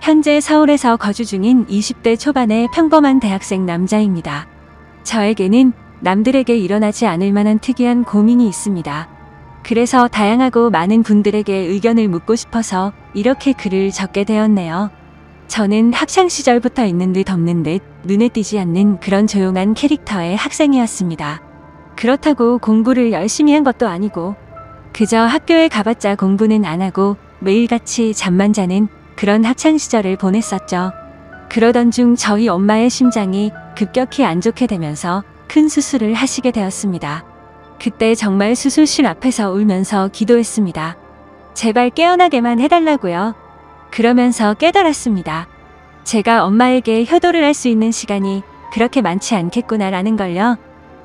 현재 서울에서 거주 중인 20대 초반의 평범한 대학생 남자입니다. 저에게는 남들에게 일어나지 않을 만한 특이한 고민이 있습니다. 그래서 다양하고 많은 분들에게 의견을 묻고 싶어서 이렇게 글을 적게 되었네요. 저는 학창시절부터 있는 듯 없는 듯 눈에 띄지 않는 그런 조용한 캐릭터의 학생이었습니다. 그렇다고 공부를 열심히 한 것도 아니고 그저 학교에 가봤자 공부는 안 하고 매일같이 잠만 자는 그런 학창시절을 보냈었죠. 그러던 중 저희 엄마의 심장이 급격히 안 좋게 되면서 큰 수술을 하시게 되었습니다. 그때 정말 수술실 앞에서 울면서 기도했습니다. 제발 깨어나게만 해달라고요. 그러면서 깨달았습니다. 제가 엄마에게 효도를 할 수 있는 시간이 그렇게 많지 않겠구나라는 걸요.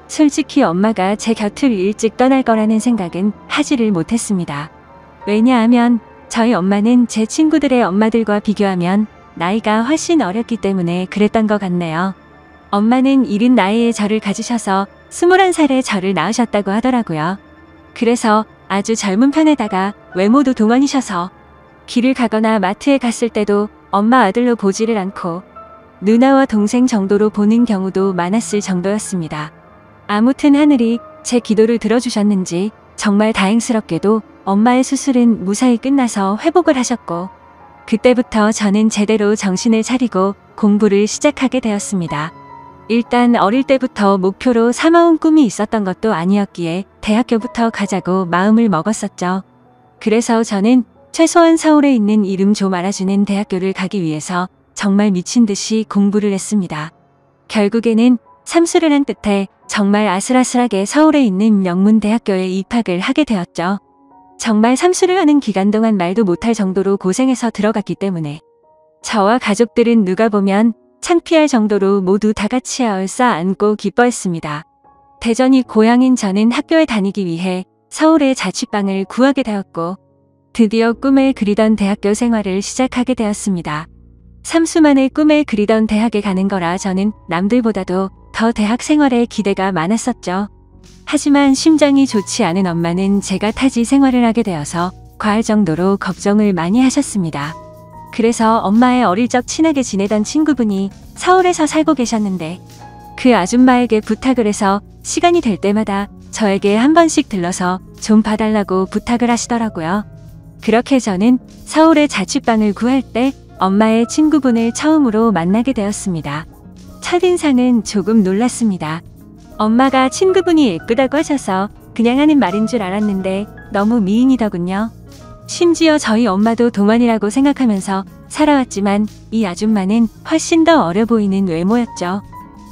솔직히 엄마가 제 곁을 일찍 떠날 거라는 생각은 하지를 못했습니다. 왜냐하면 저희 엄마는 제 친구들의 엄마들과 비교하면 나이가 훨씬 어렸기 때문에 그랬던 것 같네요. 엄마는 이른 나이에 저를 가지셔서 21살에 저를 낳으셨다고 하더라고요. 그래서 아주 젊은 편에다가 외모도 동안이셔서 길을 가거나 마트에 갔을 때도 엄마 아들로 보지를 않고 누나와 동생 정도로 보는 경우도 많았을 정도였습니다. 아무튼 하늘이 제 기도를 들어주셨는지 정말 다행스럽게도 엄마의 수술은 무사히 끝나서 회복을 하셨고 그때부터 저는 제대로 정신을 차리고 공부를 시작하게 되었습니다. 일단 어릴 때부터 목표로 삼아온 꿈이 있었던 것도 아니었기에 대학교부터 가자고 마음을 먹었었죠. 그래서 저는 최소한 서울에 있는 이름 좀 알아주는 대학교를 가기 위해서 정말 미친 듯이 공부를 했습니다. 결국에는 삼수를 한 끝에 정말 아슬아슬하게 서울에 있는 명문대학교에 입학을 하게 되었죠. 정말 삼수를 하는 기간 동안 말도 못할 정도로 고생해서 들어갔기 때문에 저와 가족들은 누가 보면 창피할 정도로 모두 다 같이 얼싸 안고 기뻐했습니다. 대전이 고향인 저는 학교에 다니기 위해 서울에 자취방을 구하게 되었고 드디어 꿈을 그리던 대학교 생활을 시작하게 되었습니다. 삼수만의 꿈을 그리던 대학에 가는 거라 저는 남들보다도 더 대학 생활에 기대가 많았었죠. 하지만 심장이 좋지 않은 엄마는 제가 타지 생활을 하게 되어서 과할 정도로 걱정을 많이 하셨습니다. 그래서 엄마의 어릴 적 친하게 지내던 친구분이 서울에서 살고 계셨는데 그 아줌마에게 부탁을 해서 시간이 될 때마다 저에게 한 번씩 들러서 좀 봐달라고 부탁을 하시더라고요. 그렇게 저는 서울에 자취방을 구할 때 엄마의 친구분을 처음으로 만나게 되었습니다. 첫인상은 조금 놀랐습니다. 엄마가 친구분이 예쁘다고 하셔서 그냥 하는 말인 줄 알았는데 너무 미인이더군요. 심지어 저희 엄마도 동안이라고 생각하면서 살아왔지만 이 아줌마는 훨씬 더 어려 보이는 외모였죠.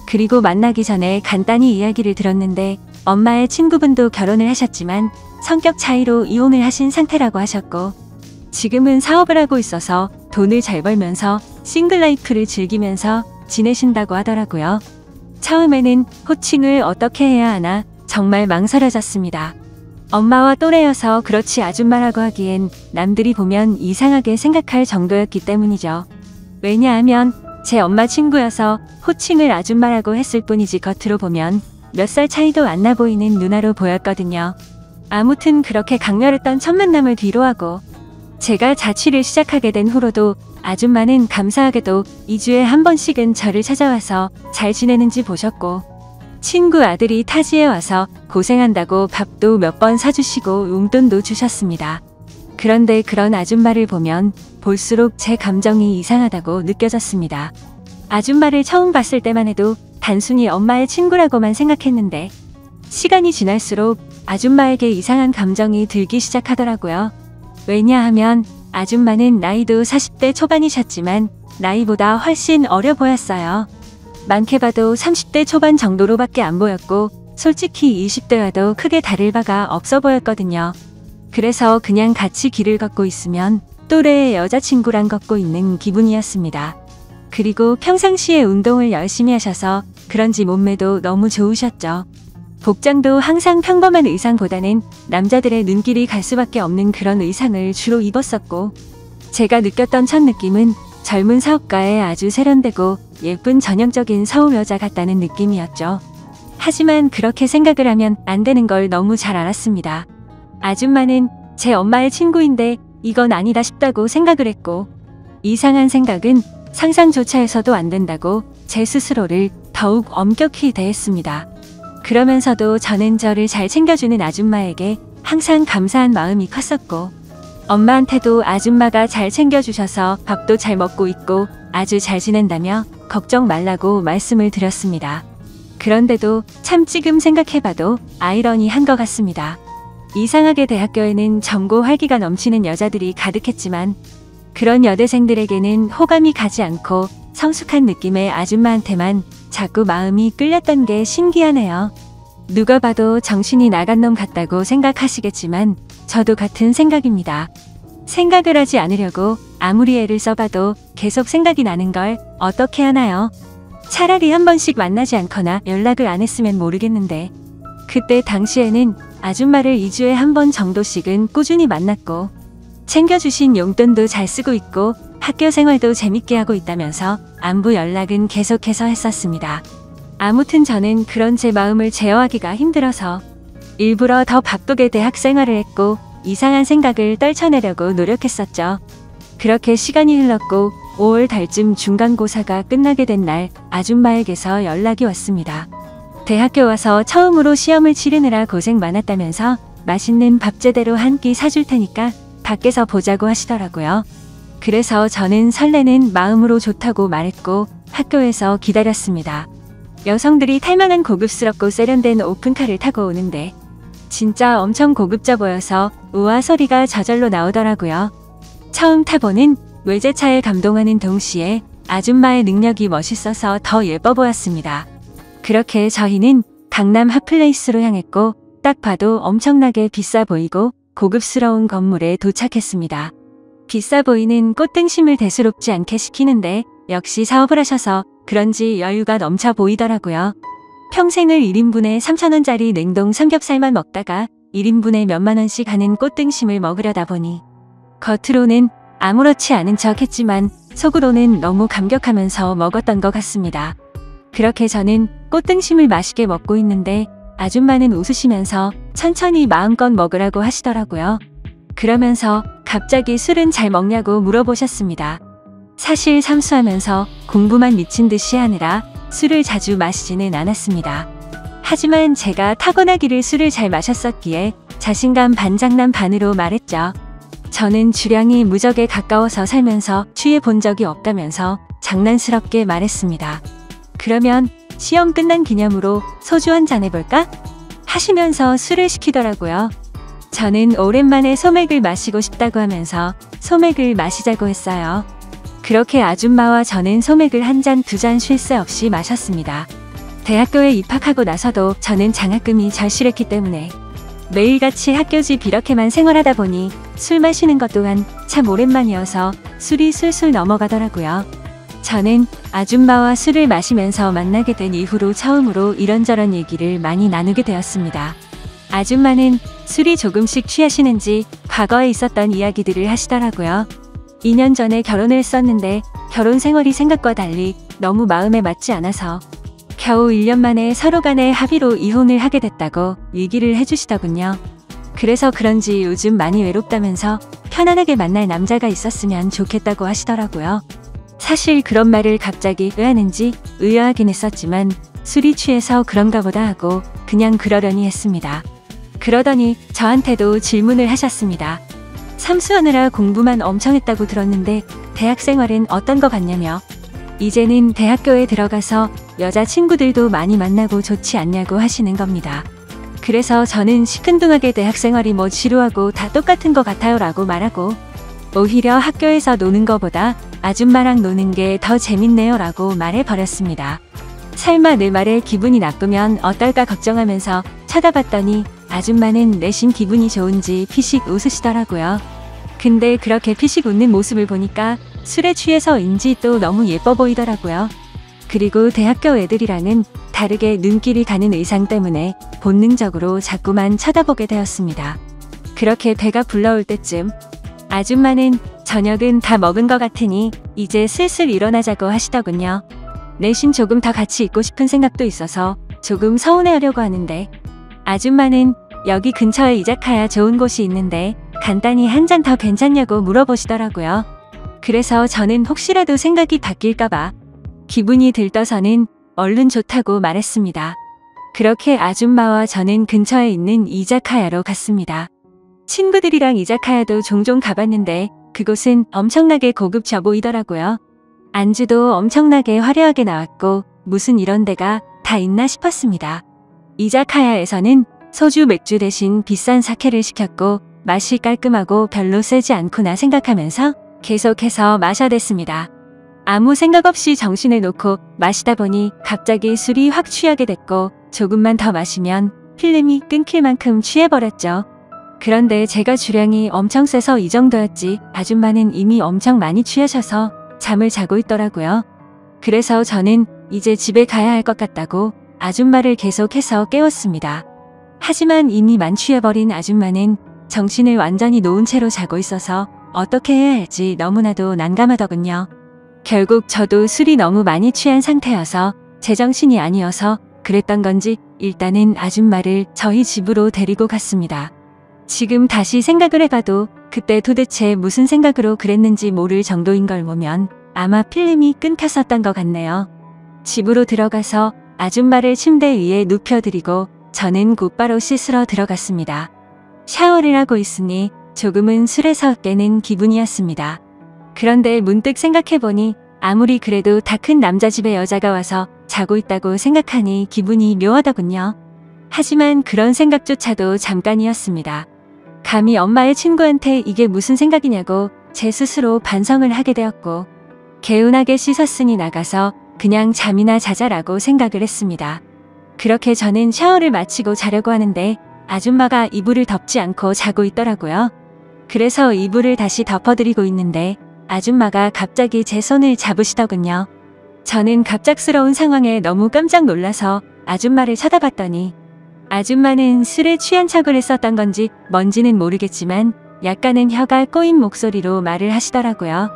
그리고 만나기 전에 간단히 이야기를 들었는데 엄마의 친구분도 결혼을 하셨지만 성격 차이로 이혼을 하신 상태라고 하셨고 지금은 사업을 하고 있어서 돈을 잘 벌면서 싱글라이프를 즐기면서 지내신다고 하더라고요. 처음에는 호칭을 어떻게 해야 하나 정말 망설여졌습니다. 엄마와 또래여서 그렇지 아줌마라고 하기엔 남들이 보면 이상하게 생각할 정도였기 때문이죠. 왜냐하면 제 엄마 친구여서 호칭을 아줌마라고 했을 뿐이지 겉으로 보면 몇 살 차이도 안 나 보이는 누나로 보였거든요. 아무튼 그렇게 강렬했던 첫 만남을 뒤로하고 제가 자취를 시작하게 된 후로도 아줌마는 감사하게도 2주에 한 번씩은 저를 찾아와서 잘 지내는지 보셨고 친구 아들이 타지에 와서 고생한다고 밥도 몇 번 사주시고 용돈도 주셨습니다. 그런데 그런 아줌마를 보면 볼수록 제 감정이 이상하다고 느껴졌습니다. 아줌마를 처음 봤을 때만 해도 단순히 엄마의 친구라고만 생각했는데 시간이 지날수록 아줌마에게 이상한 감정이 들기 시작하더라고요. 왜냐하면 아줌마는 나이도 40대 초반이셨지만 나이보다 훨씬 어려 보였어요. 많게 봐도 30대 초반 정도로밖에 안 보였고 솔직히 20대와도 크게 다를 바가 없어 보였거든요. 그래서 그냥 같이 길을 걷고 있으면 또래의 여자친구랑 걷고 있는 기분이었습니다. 그리고 평상시에 운동을 열심히 하셔서 그런지 몸매도 너무 좋으셨죠. 복장도 항상 평범한 의상보다는 남자들의 눈길이 갈 수밖에 없는 그런 의상을 주로 입었었고 제가 느꼈던 첫 느낌은 젊은 사업가에 아주 세련되고 예쁜 전형적인 서울 여자 같다는 느낌이었죠. 하지만 그렇게 생각을 하면 안 되는 걸 너무 잘 알았습니다. 아줌마는 제 엄마의 친구인데 이건 아니다 싶다고 생각을 했고 이상한 생각은 상상조차 해서도 안 된다고 제 스스로를 더욱 엄격히 대했습니다. 그러면서도 저는 저를 잘 챙겨주는 아줌마에게 항상 감사한 마음이 컸었고, 엄마한테도 아줌마가 잘 챙겨주셔서 밥도 잘 먹고 있고 아주 잘 지낸다며 걱정 말라고 말씀을 드렸습니다. 그런데도 참 지금 생각해봐도 아이러니한 것 같습니다. 이상하게 대학교에는 젊고 활기가 넘치는 여자들이 가득했지만 그런 여대생들에게는 호감이 가지 않고 성숙한 느낌의 아줌마한테만 자꾸 마음이 끌렸던 게 신기하네요. 누가 봐도 정신이 나간 놈 같다고 생각하시겠지만 저도 같은 생각입니다. 생각을 하지 않으려고 아무리 애를 써봐도 계속 생각이 나는 걸 어떻게 하나요? 차라리 한 번씩 만나지 않거나 연락을 안 했으면 모르겠는데, 그때 당시에는 아줌마를 2주에 한 번 정도씩은 꾸준히 만났고 챙겨주신 용돈도 잘 쓰고 있고 학교 생활도 재밌게 하고 있다면서 안부 연락은 계속해서 했었습니다. 아무튼 저는 그런 제 마음을 제어하기가 힘들어서 일부러 더 바쁘게 대학 생활을 했고 이상한 생각을 떨쳐내려고 노력했었죠. 그렇게 시간이 흘렀고 5월 달쯤 중간고사가 끝나게 된 날 아줌마에게서 연락이 왔습니다. 대학교 와서 처음으로 시험을 치르느라 고생 많았다면서 맛있는 밥 제대로 한 끼 사줄 테니까 밖에서 보자고 하시더라고요. 그래서 저는 설레는 마음으로 좋다고 말했고 학교에서 기다렸습니다. 여성들이 탈만한 고급스럽고 세련된 오픈카를 타고 오는데 진짜 엄청 고급져 보여서 우와 소리가 저절로 나오더라고요. 처음 타보는 외제차에 감동하는 동시에 아줌마의 능력이 멋있어서 더 예뻐 보였습니다. 그렇게 저희는 강남 핫플레이스로 향했고 딱 봐도 엄청나게 비싸 보이고 고급스러운 건물에 도착했습니다. 비싸 보이는 꽃등심을 대수롭지 않게 시키는데 역시 사업을 하셔서 그런지 여유가 넘쳐 보이더라고요. 평생을 1인분에 3,000원짜리 냉동 삼겹살만 먹다가 1인분에 몇만 원씩 하는 꽃등심을 먹으려다 보니 겉으로는 아무렇지 않은 척 했지만 속으로는 너무 감격하면서 먹었던 것 같습니다. 그렇게 저는 꽃등심을 맛있게 먹고 있는데 아줌마는 웃으시면서 천천히 마음껏 먹으라고 하시더라고요. 그러면서 갑자기 술은 잘 먹냐고 물어보셨습니다. 사실 삼수하면서 공부만 미친 듯이 하느라 술을 자주 마시지는 않았습니다. 하지만 제가 타고나기를 술을 잘 마셨었기에 자신감 반장난 반으로 말했죠. 저는 주량이 무적에 가까워서 살면서 취해 본 적이 없다면서 장난스럽게 말했습니다. 그러면 시험 끝난 기념으로 소주 한잔 해볼까? 하시면서 술을 시키더라고요. 저는 오랜만에 소맥을 마시고 싶다고 하면서 소맥을 마시자고 했어요. 그렇게 아줌마와 저는 소맥을 한 잔, 두 잔 쉴 새 없이 마셨습니다. 대학교에 입학하고 나서도 저는 장학금이 절실했기 때문에 매일같이 학교집 이렇게만 생활하다 보니 술 마시는 것 또한 참 오랜만이어서 술이 술술 넘어가더라고요. 저는 아줌마와 술을 마시면서 만나게 된 이후로 처음으로 이런저런 얘기를 많이 나누게 되었습니다. 아줌마는 술이 조금씩 취하시는지 과거에 있었던 이야기들을 하시더라고요. 2년 전에 결혼을 했었는데 결혼 생활이 생각과 달리 너무 마음에 맞지 않아서 겨우 1년 만에 서로 간의 합의로 이혼을 하게 됐다고 얘기를 해주시더군요. 그래서 그런지 요즘 많이 외롭다면서 편안하게 만날 남자가 있었으면 좋겠다고 하시더라고요. 사실 그런 말을 갑자기 왜 하는지 의아하긴 했었지만 술이 취해서 그런가 보다 하고 그냥 그러려니 했습니다. 그러더니 저한테도 질문을 하셨습니다. 삼수하느라 공부만 엄청 했다고 들었는데 대학 생활은 어떤 거 같냐며, 이제는 대학교에 들어가서 여자친구들도 많이 만나고 좋지 않냐고 하시는 겁니다. 그래서 저는 시큰둥하게 대학 생활이 뭐 지루하고 다 똑같은 것 같아요 라고 말하고, 오히려 학교에서 노는 거보다 아줌마랑 노는 게 더 재밌네요 라고 말해버렸습니다. 설마 내 말에 기분이 나쁘면 어떨까 걱정하면서 쳐다봤더니 아줌마는 내심 기분이 좋은지 피식 웃으시더라고요. 근데 그렇게 피식 웃는 모습을 보니까 술에 취해서인지 또 너무 예뻐 보이더라고요. 그리고 대학교 애들이랑은 다르게 눈길이 가는 의상 때문에 본능적으로 자꾸만 쳐다보게 되었습니다. 그렇게 배가 불러올 때쯤 아줌마는 저녁은 다 먹은 것 같으니 이제 슬슬 일어나자고 하시더군요. 내심 조금 더 같이 있고 싶은 생각도 있어서 조금 서운해하려고 하는데 아줌마는 여기 근처에 이자카야 좋은 곳이 있는데 간단히 한 잔 더 괜찮냐고 물어보시더라고요. 그래서 저는 혹시라도 생각이 바뀔까봐 기분이 들떠서는 얼른 좋다고 말했습니다. 그렇게 아줌마와 저는 근처에 있는 이자카야로 갔습니다. 친구들이랑 이자카야도 종종 가봤는데 그곳은 엄청나게 고급져 보이더라고요. 안주도 엄청나게 화려하게 나왔고 무슨 이런 데가 다 있나 싶었습니다. 이자카야에서는 소주 맥주 대신 비싼 사케를 시켰고 맛이 깔끔하고 별로 세지 않구나 생각하면서 계속해서 마셔댔습니다. 아무 생각 없이 정신을 놓고 마시다 보니 갑자기 술이 확 취하게 됐고 조금만 더 마시면 필름이 끊길 만큼 취해버렸죠. 그런데 제가 주량이 엄청 세서 이 정도였지 아줌마는 이미 엄청 많이 취하셔서 잠을 자고 있더라고요. 그래서 저는 이제 집에 가야 할 것 같다고 아줌마를 계속해서 깨웠습니다. 하지만 이미 만취해버린 아줌마는 정신을 완전히 놓은 채로 자고 있어서 어떻게 해야 할지 너무나도 난감하더군요. 결국 저도 술이 너무 많이 취한 상태여서 제정신이 아니어서 그랬던 건지 일단은 아줌마를 저희 집으로 데리고 갔습니다. 지금 다시 생각을 해봐도 그때 도대체 무슨 생각으로 그랬는지 모를 정도인 걸 보면 아마 필름이 끊겼었던 것 같네요. 집으로 들어가서 아줌마를 침대 위에 눕혀드리고 저는 곧바로 씻으러 들어갔습니다. 샤워를 하고 있으니 조금은 술에서 깨는 기분이었습니다. 그런데 문득 생각해보니 아무리 그래도 다 큰 남자 집에 여자가 와서 자고 있다고 생각하니 기분이 묘하더군요. 하지만 그런 생각조차도 잠깐이었습니다. 감히 엄마의 친구한테 이게 무슨 생각이냐고 제 스스로 반성을 하게 되었고 개운하게 씻었으니 나가서 그냥 잠이나 자자라고 생각을 했습니다. 그렇게 저는 샤워를 마치고 자려고 하는데 아줌마가 이불을 덮지 않고 자고 있더라고요. 그래서 이불을 다시 덮어드리고 있는데 아줌마가 갑자기 제 손을 잡으시더군요. 저는 갑작스러운 상황에 너무 깜짝 놀라서 아줌마를 쳐다봤더니 아줌마는 술에 취한 척을 했었던 건지 뭔지는 모르겠지만 약간은 혀가 꼬인 목소리로 말을 하시더라고요.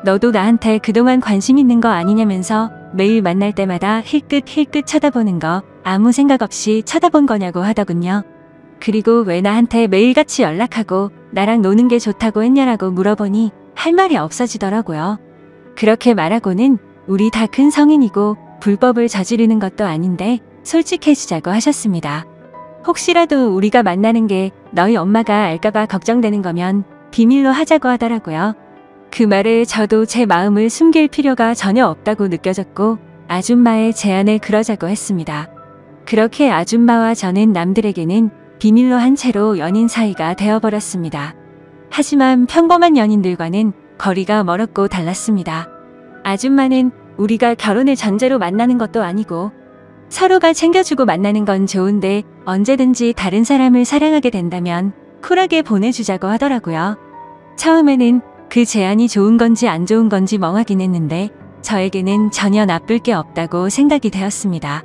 너도 나한테 그동안 관심 있는 거 아니냐면서 매일 만날 때마다 힐끗힐끗 쳐다보는 거 아무 생각 없이 쳐다본 거냐고 하더군요. 그리고 왜 나한테 매일같이 연락하고 나랑 노는 게 좋다고 했냐라고 물어보니 할 말이 없어지더라고요. 그렇게 말하고는 우리 다 큰 성인이고 불법을 저지르는 것도 아닌데 솔직해지자고 하셨습니다. 혹시라도 우리가 만나는 게 너희 엄마가 알까봐 걱정되는 거면 비밀로 하자고 하더라고요. 그 말에 저도 제 마음을 숨길 필요가 전혀 없다고 느껴졌고 아줌마의 제안을 그러자고 했습니다. 그렇게 아줌마와 저는 남들에게는 비밀로 한 채로 연인 사이가 되어버렸습니다. 하지만 평범한 연인들과는 거리가 멀었고 달랐습니다. 아줌마는 우리가 결혼을 전제로 만나는 것도 아니고 서로가 챙겨주고 만나는 건 좋은데 언제든지 다른 사람을 사랑하게 된다면 쿨하게 보내주자고 하더라고요. 처음에는 그 제안이 좋은 건지 안 좋은 건지 멍하긴 했는데 저에게는 전혀 나쁠 게 없다고 생각이 되었습니다.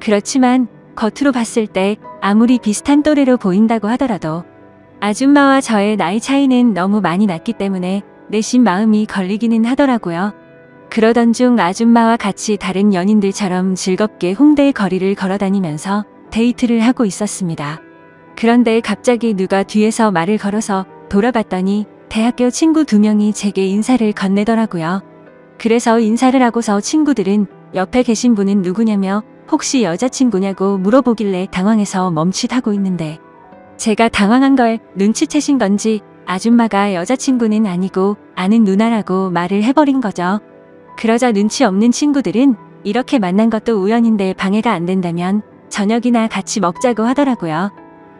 그렇지만 겉으로 봤을 때 아무리 비슷한 또래로 보인다고 하더라도 아줌마와 저의 나이 차이는 너무 많이 났기 때문에 내심 마음이 걸리기는 하더라고요. 그러던 중 아줌마와 같이 다른 연인들처럼 즐겁게 홍대 거리를 걸어다니면서 데이트를 하고 있었습니다. 그런데 갑자기 누가 뒤에서 말을 걸어서 돌아봤더니 대학교 친구 2명이 제게 인사를 건네더라고요. 그래서 인사를 하고서 친구들은 옆에 계신 분은 누구냐며 혹시 여자친구냐고 물어보길래 당황해서 멈칫하고 있는데 제가 당황한 걸 눈치채신 건지 아줌마가 여자친구는 아니고 아는 누나라고 말을 해버린 거죠. 그러자 눈치 없는 친구들은 이렇게 만난 것도 우연인데 방해가 안 된다면 저녁이나 같이 먹자고 하더라고요.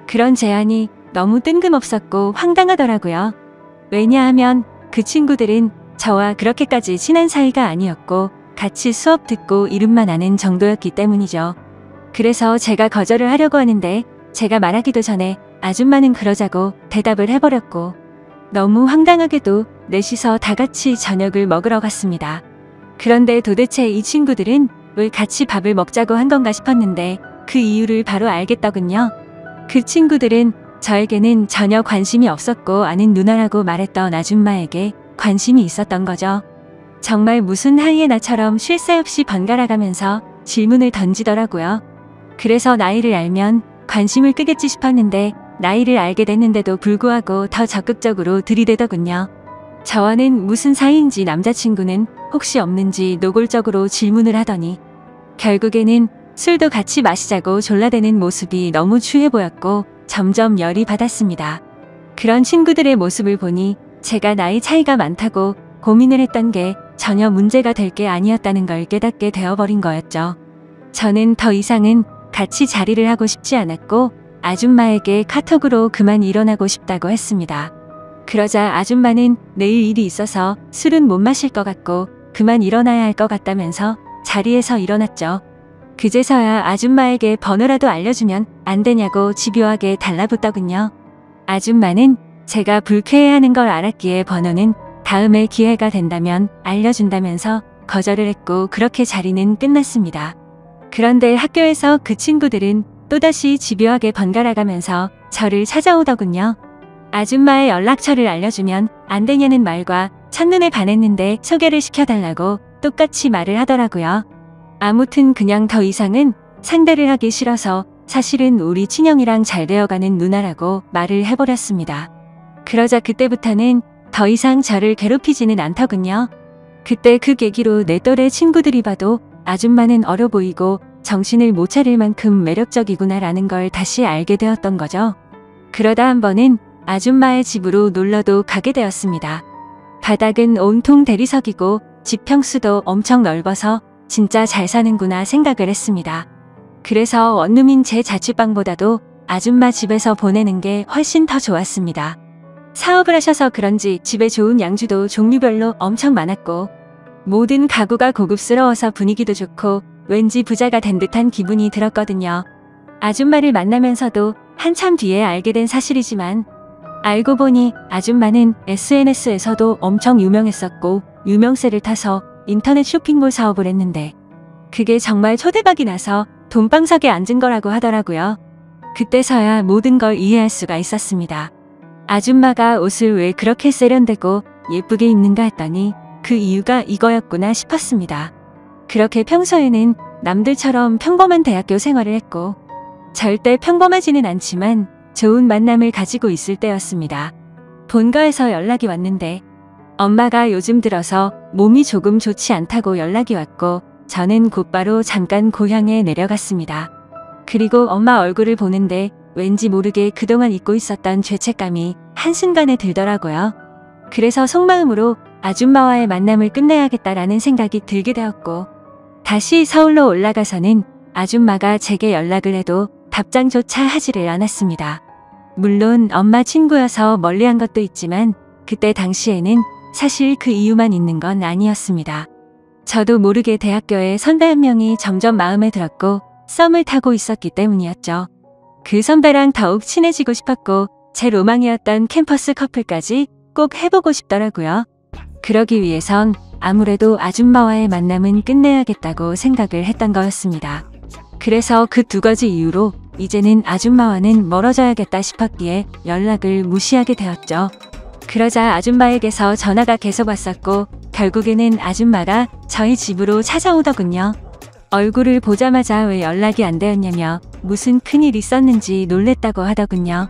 그런 제안이 너무 뜬금없었고 황당하더라고요. 왜냐하면 그 친구들은 저와 그렇게까지 친한 사이가 아니었고 같이 수업 듣고 이름만 아는 정도였기 때문이죠. 그래서 제가 거절을 하려고 하는데 제가 말하기도 전에 아줌마는 그러자고 대답을 해버렸고 너무 황당하게도 넷이서 다 같이 저녁을 먹으러 갔습니다. 그런데 도대체 이 친구들은 왜 같이 밥을 먹자고 한 건가 싶었는데 그 이유를 바로 알겠더군요. 그 친구들은 저에게는 전혀 관심이 없었고 아는 누나라고 말했던 아줌마에게 관심이 있었던 거죠. 정말 무슨 하이에나처럼 쉴 새 없이 번갈아가면서 질문을 던지더라고요. 그래서 나이를 알면 관심을 끄겠지 싶었는데 나이를 알게 됐는데도 불구하고 더 적극적으로 들이대더군요. 저와는 무슨 사이인지 남자친구는 혹시 없는지 노골적으로 질문을 하더니 결국에는 술도 같이 마시자고 졸라대는 모습이 너무 추해 보였고 점점 열이 받았습니다. 그런 친구들의 모습을 보니 제가 나이 차이가 많다고 고민을 했던 게 전혀 문제가 될 게 아니었다는 걸 깨닫게 되어버린 거였죠. 저는 더 이상은 같이 자리를 하고 싶지 않았고 아줌마에게 카톡으로 그만 일어나고 싶다고 했습니다. 그러자 아줌마는 내일 일이 있어서 술은 못 마실 것 같고 그만 일어나야 할 것 같다면서 자리에서 일어났죠. 그제서야 아줌마에게 번호라도 알려주면 안 되냐고 집요하게 달라붙더군요. 아줌마는 제가 불쾌해하는 걸 알았기에 번호는 다음에 기회가 된다면 알려준다면서 거절을 했고 그렇게 자리는 끝났습니다. 그런데 학교에서 그 친구들은 또다시 집요하게 번갈아가면서 저를 찾아오더군요. 아줌마의 연락처를 알려주면 안 되냐는 말과 첫눈에 반했는데 소개를 시켜달라고 똑같이 말을 하더라고요. 아무튼 그냥 더 이상은 상대를 하기 싫어서 사실은 우리 친형이랑 잘 되어가는 누나라고 말을 해버렸습니다. 그러자 그때부터는 더 이상 저를 괴롭히지는 않더군요. 그때 그 계기로 내 또래 친구들이 봐도 아줌마는 어려 보이고 정신을 못 차릴 만큼 매력적이구나라는 걸 다시 알게 되었던 거죠. 그러다 한 번은 아줌마의 집으로 놀러도 가게 되었습니다. 바닥은 온통 대리석이고 집 평수도 엄청 넓어서 진짜 잘 사는구나 생각을 했습니다. 그래서 원룸인 제 자취방보다도 아줌마 집에서 보내는 게 훨씬 더 좋았습니다. 사업을 하셔서 그런지 집에 좋은 양주도 종류별로 엄청 많았고 모든 가구가 고급스러워서 분위기도 좋고 왠지 부자가 된 듯한 기분이 들었거든요. 아줌마를 만나면서도 한참 뒤에 알게 된 사실이지만 알고 보니 아줌마는 SNS에서도 엄청 유명했었고 유명세를 타서 인터넷 쇼핑몰 사업을 했는데 그게 정말 초대박이 나서 돈방석에 앉은 거라고 하더라고요. 그때서야 모든 걸 이해할 수가 있었습니다. 아줌마가 옷을 왜 그렇게 세련되고 예쁘게 입는가 했더니 그 이유가 이거였구나 싶었습니다. 그렇게 평소에는 남들처럼 평범한 대학교 생활을 했고 절대 평범하지는 않지만 좋은 만남을 가지고 있을 때였습니다. 본가에서 연락이 왔는데 엄마가 요즘 들어서 몸이 조금 좋지 않다고 연락이 왔고 저는 곧바로 잠깐 고향에 내려갔습니다. 그리고 엄마 얼굴을 보는데 왠지 모르게 그동안 잊고 있었던 죄책감이 한순간에 들더라고요. 그래서 속마음으로 아줌마와의 만남을 끝내야겠다라는 생각이 들게 되었고 다시 서울로 올라가서는 아줌마가 제게 연락을 해도 답장조차 하지를 않았습니다. 물론 엄마 친구여서 멀리한 것도 있지만 그때 당시에는 사실 그 이유만 있는 건 아니었습니다. 저도 모르게 대학교에 선배 한 명이 점점 마음에 들었고 썸을 타고 있었기 때문이었죠. 그 선배랑 더욱 친해지고 싶었고 제 로망이었던 캠퍼스 커플까지 꼭 해보고 싶더라고요. 그러기 위해선 아무래도 아줌마와의 만남은 끝내야겠다고 생각을 했던 거였습니다. 그래서 그 두 가지 이유로 이제는 아줌마와는 멀어져야겠다 싶었기에 연락을 무시하게 되었죠. 그러자 아줌마에게서 전화가 계속 왔었고 결국에는 아줌마가 저희 집으로 찾아오더군요. 얼굴을 보자마자 왜 연락이 안 되었냐며 무슨 큰일 있었는지 놀랬다고 하더군요.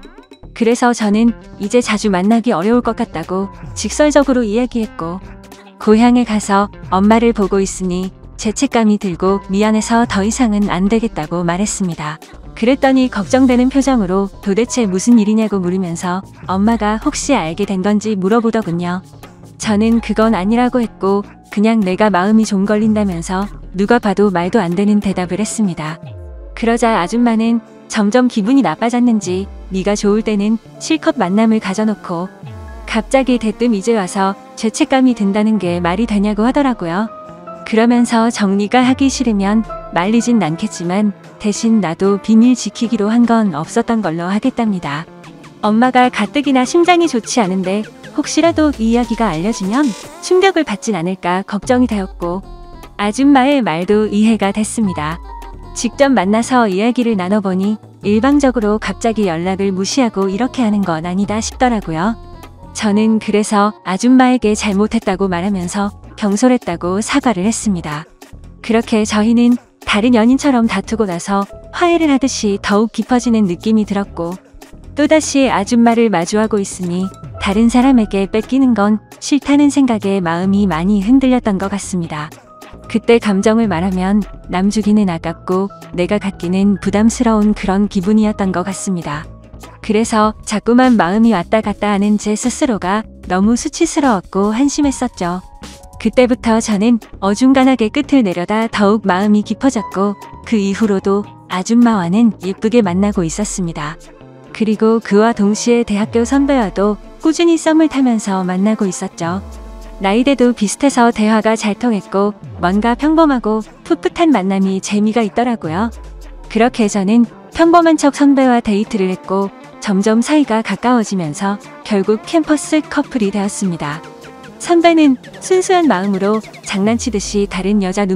그래서 저는 이제 자주 만나기 어려울 것 같다고 직설적으로 이야기했고 고향에 가서 엄마를 보고 있으니 죄책감이 들고 미안해서 더 이상은 안 되겠다고 말했습니다. 그랬더니 걱정되는 표정으로 도대체 무슨 일이냐고 물으면서 엄마가 혹시 알게 된 건지 물어보더군요. 저는 그건 아니라고 했고 그냥 내가 마음이 좀 걸린다면서 누가 봐도 말도 안 되는 대답을 했습니다. 그러자 아줌마는 점점 기분이 나빠졌는지 네가 좋을 때는 실컷 만남을 가져놓고 갑자기 대뜸 이제 와서 죄책감이 든다는 게 말이 되냐고 하더라고요. 그러면서 정리가 하기 싫으면 말리진 않겠지만 대신 나도 비밀 지키기로 한 건 없었던 걸로 하겠답니다. 엄마가 가뜩이나 심장이 좋지 않은데 혹시라도 이 이야기가 알려지면 충격을 받진 않을까 걱정이 되었고 아줌마의 말도 이해가 됐습니다. 직접 만나서 이야기를 나눠보니 일방적으로 갑자기 연락을 무시하고 이렇게 하는 건 아니다 싶더라고요. 저는 그래서 아줌마에게 잘못했다고 말하면서 경솔했다고 사과를 했습니다. 그렇게 저희는 다른 연인처럼 다투고 나서 화해를 하듯이 더욱 깊어지는 느낌이 들었고 또다시 아줌마를 마주하고 있으니 다른 사람에게 뺏기는 건 싫다는 생각에 마음이 많이 흔들렸던 것 같습니다. 그때 감정을 말하면 남 주기는 아깝고 내가 갖기는 부담스러운 그런 기분이었던 것 같습니다. 그래서 자꾸만 마음이 왔다 갔다 하는 제 스스로가 너무 수치스러웠고 한심했었죠. 그때부터 저는 어중간하게 끝을 내려다 더욱 마음이 깊어졌고 그 이후로도 아줌마와는 예쁘게 만나고 있었습니다. 그리고 그와 동시에 대학교 선배와도 꾸준히 썸을 타면서 만나고 있었죠. 나이대도 비슷해서 대화가 잘 통했고 뭔가 평범하고 풋풋한 만남이 재미가 있더라고요. 그렇게 저는 평범한 척 선배와 데이트를 했고 점점 사이가 가까워지면서 결국 캠퍼스 커플이 되었습니다. 선배는 순수한 마음으로 장난치듯이 다른 여자